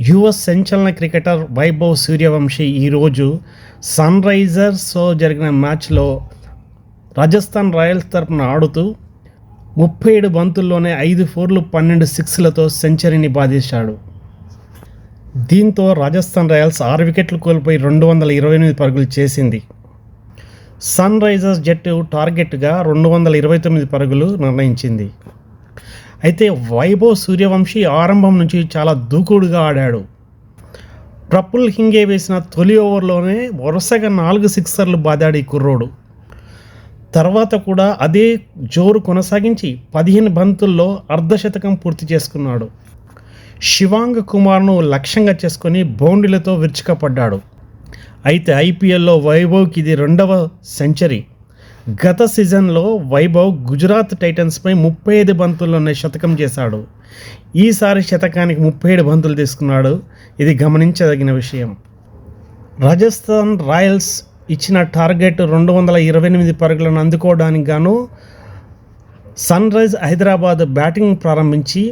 US సంచలన cricketer Vaibhav Suryavanshi ఈరోజు sun రైజర్స్తో జరిగిన మ్యాచ్లో రాజస్థాన్ రాయల్స్ తరపున ఆడుతూ 37 బంతుల్లోనే 5 ఫోర్లు 12 సిక్స్లతో సెంచరీని బాధేశాడు. దీంతో రాజస్థాన్ రాయల్స్ 6 వికెట్లు కోల్పోయి 228 పరుగులు చేసింది. సన్ రైజర్స్ జట్టు టార్గెట్గా 229 పరుగులు నిర్ణయించింది. అయితే వైభవ్ సూర్యవంశీ ఆరంభం నుంచి చాలా దూకుడుగా ఆడాడు. ప్రఫుల్ హింగే వేసిన తొలి ఓవర్లోనే వరుసగా 4 సిక్సర్లు బాదాడు ఈ కుర్రోడు. తర్వాత కూడా అదే జోరు కొనసాగించి 15 బంతుల్లో అర్ధశతకం పూర్తి చేసుకున్నాడు. శివాంగ్ కుమార్ను లక్ష్యంగా చేసుకొని బౌండరీలతో విరుచుకపడ్డాడు. అయితే ఐపీఎల్లో వైభవ్కి ఇది 2వ సెంచరీ. గత సీజన్లో వైభవ్ గుజరాత్ టైటన్స్పై 35 బంతుల్లోనే శతకం చేశాడు. ఈసారి శతకానికి 37 బంతులు తీసుకున్నాడు. ఇది గమనించదగిన విషయం. రాజస్థాన్ రాయల్స్ ఇచ్చిన టార్గెట్ 228 పరుగులను అందుకోవడానికి గాను సన్ రైజ్ హైదరాబాద్ బ్యాటింగ్ ప్రారంభించి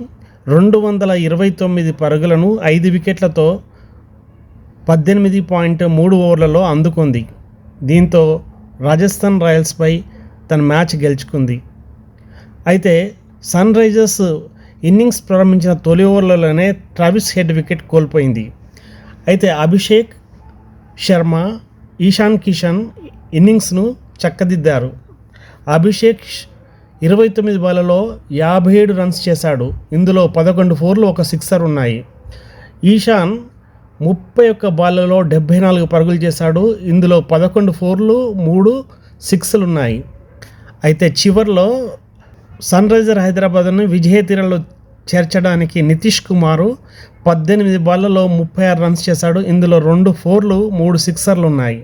229 పరుగులను 5 వికెట్లతో 18.3 ఓవర్లలో అందుకుంది. దీంతో రాజస్థాన్ రాయల్స్పై తన మ్యాచ్ గెలుచుకుంది. అయితే సన్ రైజర్స్ ఇన్నింగ్స్ ప్రారంభించిన తొలి ఓవర్లలోనే ట్రావిస్ హెడ్ వికెట్ కోల్పోయింది. అయితే అభిషేక్ శర్మ, ఈశాన్ కిషన్ ఇన్నింగ్స్ను చక్కదిద్దారు. అభిషేక్ 29 బాళ్లలో 57 రన్స్ చేశాడు. ఇందులో 11 ఫోర్లు 1 సిక్సర్ ఉన్నాయి. ఈశాన్ 31 బాళ్లలో 74 పరుగులు చేశాడు. ఇందులో 11 ఫోర్లు 3 సిక్స్లు ఉన్నాయి. అయితే చివర్లో సన్ రైజర్ హైదరాబాద్ను విజయ తీరంలో చేర్చడానికి నితీష్ కుమార్ 18 బాళ్లలో 36 రన్స్ చేశాడు. ఇందులో 2 ఫోర్లు 3 సిక్సర్లు ఉన్నాయి.